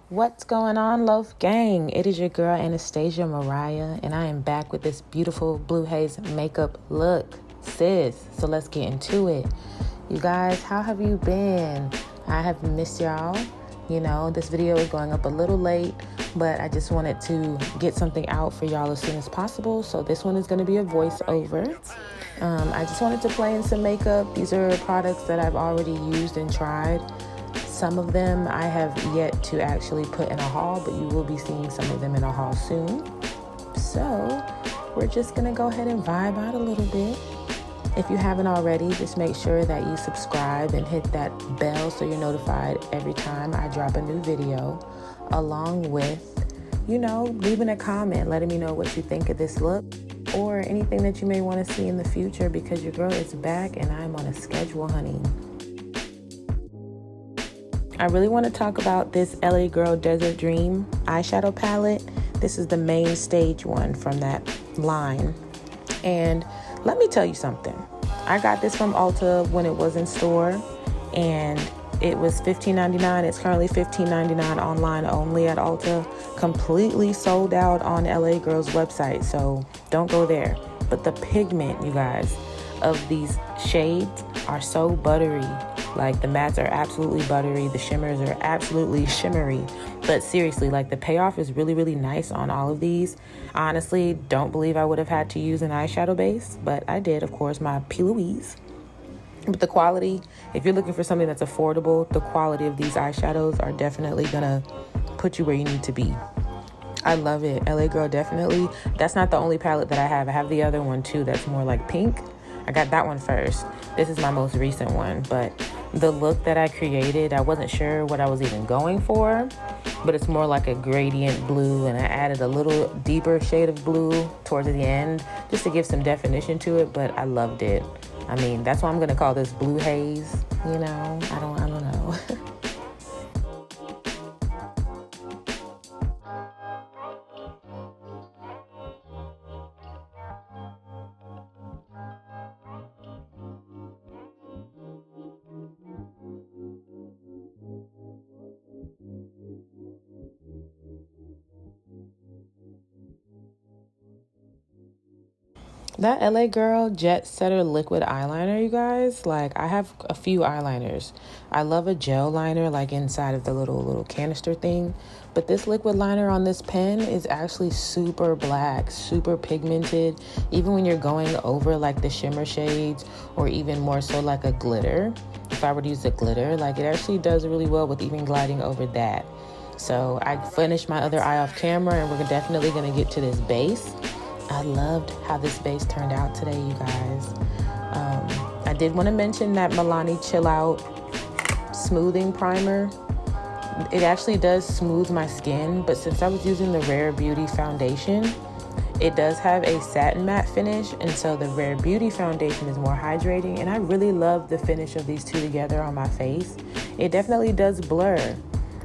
What's going on, Loaf Gang? It is your girl, Anastassja.Mariah, and I am back with this beautiful blue haze makeup look, sis. So let's get into it. You guys, how have you been? I have missed y'all. You know, this video is going up a little late, but I just wanted to get something out for y'all as soon as possible. So this one is going to be a voiceover. I just wanted to play in some makeup. These are products that I've already used and tried. Some of them I have yet to actually put in a haul, but you will be seeing some of them in a haul soon. So we're just gonna go ahead and vibe out a little bit. If you haven't already, just make sure that you subscribe and hit that bell so you're notified every time I drop a new video, along with, you know, leaving a comment, letting me know what you think of this look or anything that you may want to see in the future, because your girl is back and I'm on a schedule, honey. I really want to talk about this LA Girl Desert Dream eyeshadow palette. This is the main stage one from that line. And let me tell you something. I got this from Ulta when it was in store, and it was $15.99. It's currently $15.99 online only at Ulta. Completely sold out on LA Girl's website, so don't go there. But the pigment, you guys, of these shades are so buttery. Like, the mattes are absolutely buttery. The shimmers are absolutely shimmery. But seriously, like, the payoff is really, really nice on all of these. Honestly, don't believe I would have had to use an eyeshadow base, but I did, of course, my P. Louise. But the quality, if you're looking for something that's affordable, the quality of these eyeshadows are definitely gonna put you where you need to be. I love it. LA Girl, definitely. That's not the only palette that I have. I have the other one too that's more like pink. I got that one first. This is my most recent one, but the look that I created, I wasn't sure what I was even going for, but it's more like a gradient blue, and I added a little deeper shade of blue towards the end just to give some definition to it, but I loved it. I mean, that's why I'm gonna call this blue haze, you know? I don't know. That LA Girl Jet Setter liquid eyeliner, you guys, like, I have a few eyeliners. I love a gel liner, like inside of the little canister thing, but this liquid liner on this pen is actually super black, super pigmented. Even when you're going over like the shimmer shades, or even more so like a glitter, if I were to use a glitter, like, it actually does really well with even gliding over that. So I finished my other eye off camera, and we're definitely gonna get to this base. I loved how this base turned out today, you guys. I did want to mention that Milani Chill Out Smoothing Primer. It actually does smooth my skin, but since I was using the Rare Beauty foundation, it does have a satin matte finish, and so the Rare Beauty foundation is more hydrating, and I really love the finish of these two together on my face. It definitely does blur,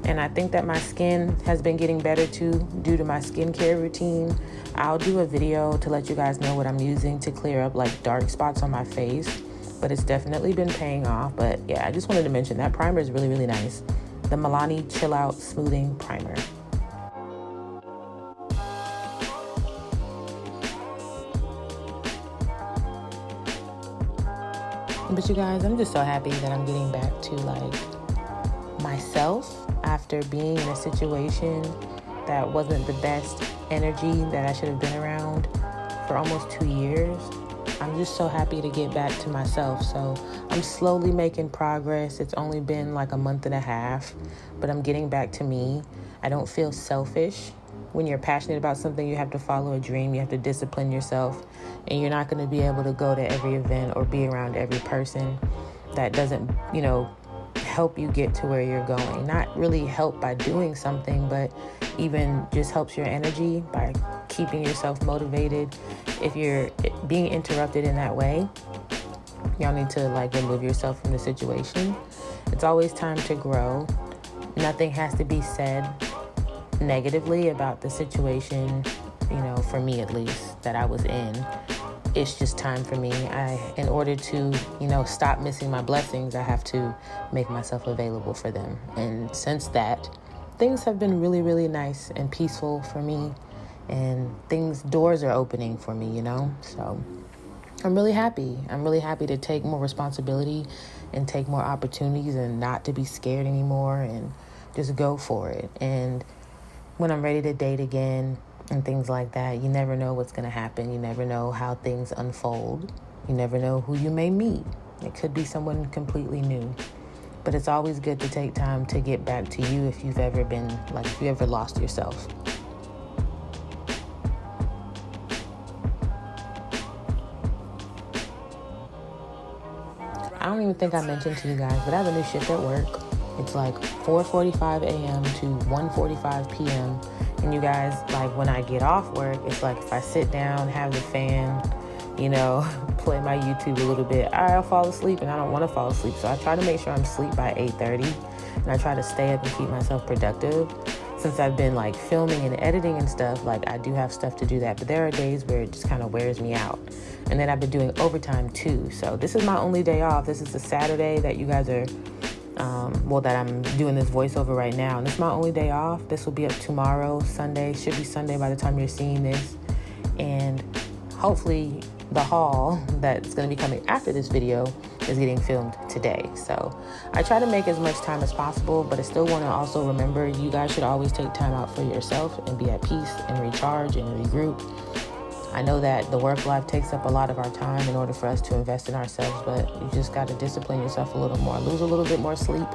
and I think that my skin has been getting better too due to my skincare routine. I'll do a video to let you guys know what I'm using to clear up like dark spots on my face, but it's definitely been paying off. But yeah, I just wanted to mention that primer is really, really nice. The Milani Chill Out Smoothing Primer. But you guys, I'm just so happy that I'm getting back to like myself after being in a situation that wasn't the best energy that I should have been around for almost 2 years. I'm just so happy to get back to myself. So I'm slowly making progress. It's only been like a month and a half, but I'm getting back to me. I don't feel selfish. When you're passionate about something, you have to follow a dream. You have to discipline yourself, and you're not going to be able to go to every event or be around every person that doesn't, you know, help you get to where you're going. Not really help by doing something, but even just helps your energy by keeping yourself motivated. If you're being interrupted in that way, y'all need to like remove yourself from the situation. It's always time to grow. Nothing has to be said negatively about the situation, you know, for me at least, that I was in. It's just time for me. In order to, you know, stop missing my blessings, I have to make myself available for them. And since that things have been really, really nice and peaceful for me, and doors are opening for me, you know? So I'm really happy. I'm really happy to take more responsibility and take more opportunities and not to be scared anymore and just go for it. And when I'm ready to date again and things like that, you never know what's going to happen. You never know how things unfold. You never know who you may meet. It could be someone completely new. But it's always good to take time to get back to you if you've ever been, like, if you ever lost yourself. I don't even think I mentioned to you guys, but I have a new shift at work. It's like 4:45 a.m. to 1:45 p.m. And you guys, like, when I get off work, it's like if I sit down, have the fan, you know, play my YouTube a little bit, I'll fall asleep, and I don't want to fall asleep. So I try to make sure I'm asleep by 8:30, and I try to stay up and keep myself productive. Since I've been like filming and editing and stuff, like I do have stuff to do that, but there are days where it just kind of wears me out. And then I've been doing overtime too. So this is my only day off. This is the Saturday that you guys are, that I'm doing this voiceover right now. And this is my only day off. This will be up tomorrow, Sunday. Should be Sunday by the time you're seeing this. And hopefully the haul that's going to be coming after this video is getting filmed today. So I try to make as much time as possible, but I still want to also remember you guys should always take time out for yourself and be at peace and recharge and regroup. I know that the work life takes up a lot of our time in order for us to invest in ourselves, but you just got to discipline yourself a little more, lose a little bit more sleep.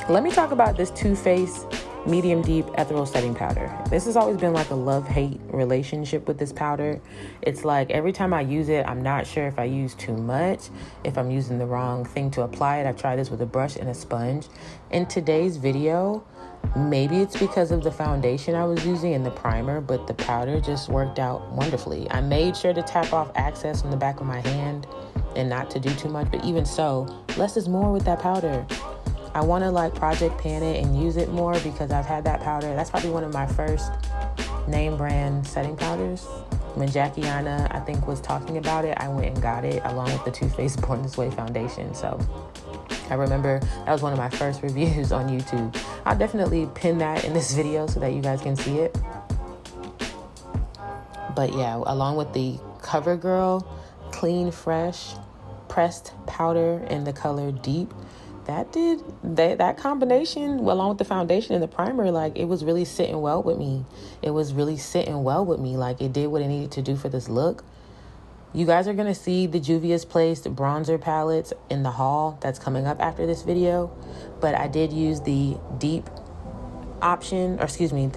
Let me talk about this Too Faced medium deep ethereal setting powder. This has always been like a love-hate relationship with this powder. It's like every time I use it, I'm not sure if I use too much, if I'm using the wrong thing to apply it. I tried this with a brush and a sponge. In today's video, maybe it's because of the foundation I was using and the primer, but the powder just worked out wonderfully. I made sure to tap off excess from the back of my hand and not to do too much, but even so, less is more with that powder. I want to like project pan it and use it more because I've had that powder. That's probably one of my first name brand setting powders. When Jackiana, I think, was talking about it, I went and got it along with the Too Faced Born This Way foundation. So I remember that was one of my first reviews on YouTube. I'll definitely pin that in this video so that you guys can see it. But yeah, along with the CoverGirl Clean Fresh Pressed Powder in the color Deep, that combination along with the foundation and the primer, like, it was really sitting well with me. Like, it did what it needed to do for this look. You guys are going to see the Juvia's Place bronzer palettes in the haul that's coming up after this video. But I did use the deep option, or excuse me,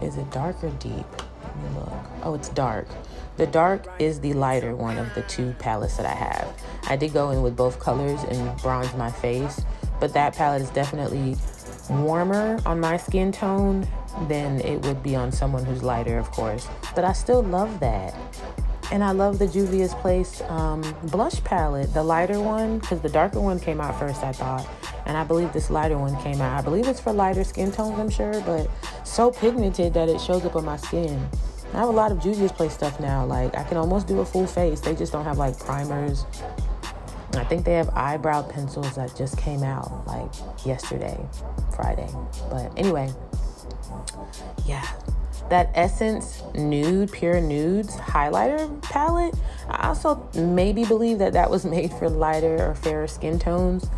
is it dark or deep? Let me look. Oh, it's dark. The dark is the lighter one of the two palettes that I have. I did go in with both colors and bronze my face, but that palette is definitely warmer on my skin tone than it would be on someone who's lighter, of course. But I still love that. And I love the Juvia's Place blush palette, the lighter one, because the darker one came out first, I thought. And I believe this lighter one came out. I believe it's for lighter skin tones, I'm sure, but so pigmented that it shows up on my skin. I have a lot of Juvia's Place stuff now. Like, I can almost do a full face. They just don't have, like, primers. I think they have eyebrow pencils that just came out, like, yesterday, Friday. But anyway, yeah. That Essence Nude Pure Nudes highlighter palette, I also maybe believe that was made for lighter or fairer skin tones.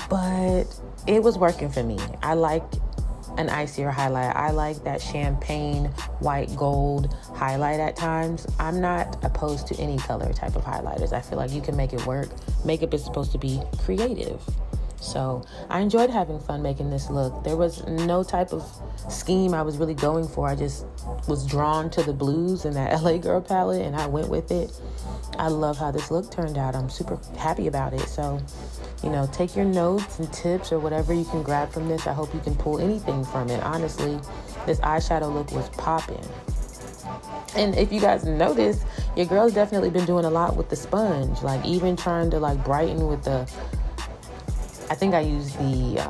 But it was working for me. I like an icier highlight. I like that champagne white gold highlight at times. I'm not opposed to any color type of highlighters. I feel like you can make it work. Makeup is supposed to be creative. So I enjoyed having fun making this look. There was no type of scheme I was really going for. I just was drawn to the blues in that LA Girl palette and I went with it. I love how this look turned out. I'm super happy about it. So, you know, take your notes and tips or whatever you can grab from this. I hope you can pull anything from it. Honestly, this eyeshadow look was popping. And if you guys notice, your girl's definitely been doing a lot with the sponge. Like, even trying to, like, brighten with the I think I used the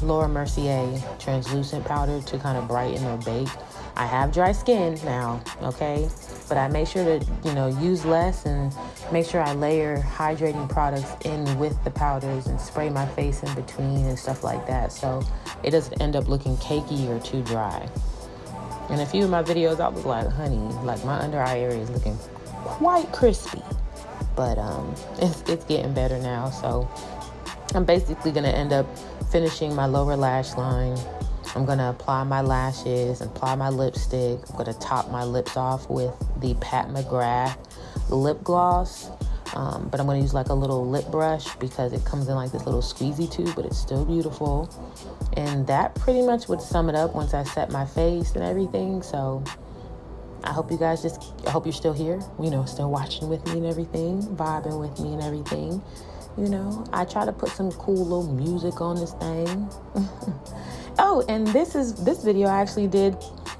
Laura Mercier translucent powder to kind of brighten or bake. I have dry skin now, okay? But I make sure to, use less and make sure I layer hydrating products in with the powders and spray my face in between and stuff like that, so it doesn't end up looking cakey or too dry. In a few of my videos, I was like, honey, like my under eye area is looking quite crispy. But it's getting better now, so I'm basically going to end up finishing my lower lash line. I'm going to apply my lashes, apply my lipstick. I'm going to top my lips off with the Pat McGrath lip gloss. But I'm going to use like a little lip brush because it comes in like this little squeezy tube, but it's still beautiful. And that pretty much would sum it up once I set my face and everything. So I hope you guys I hope you're still here, still watching with me and everything, vibing with me and everything. I try to put some cool little music on this thing. Oh, and this video I actually did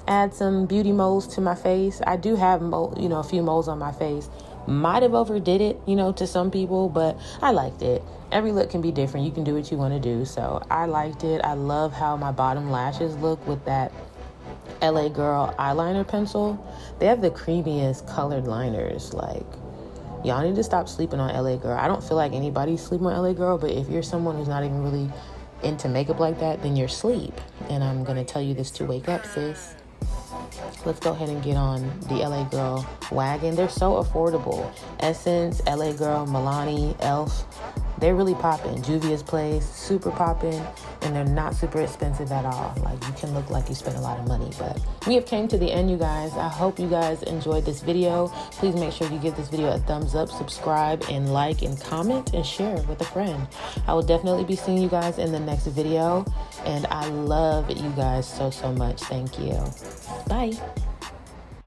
add some beauty moles to my face. I do have a few moles on my face. Might have overdid it, to some people, but I liked it. Every look can be different. You can do what you want to do. So I liked it. I love how my bottom lashes look with that LA Girl eyeliner pencil. They have the creamiest colored liners. Like, y'all need to stop sleeping on LA Girl. I don't feel like anybody's sleeping on LA Girl, but if you're someone who's not even really into makeup like that, then you're asleep. And I'm going to tell you this to wake up, sis. Let's go ahead and get on the LA Girl wagon. They're so affordable. Essence, LA Girl, Milani, Elf. They're really popping. Juvia's Place, super popping, and they're not super expensive at all. Like, you can look like you spent a lot of money. But we have came to the end, you guys. I hope you guys enjoyed this video. Please make sure you give this video a thumbs up, subscribe, and like, and comment, and share with a friend. I will definitely be seeing you guys in the next video, and I love you guys so much. Thank you. Bye.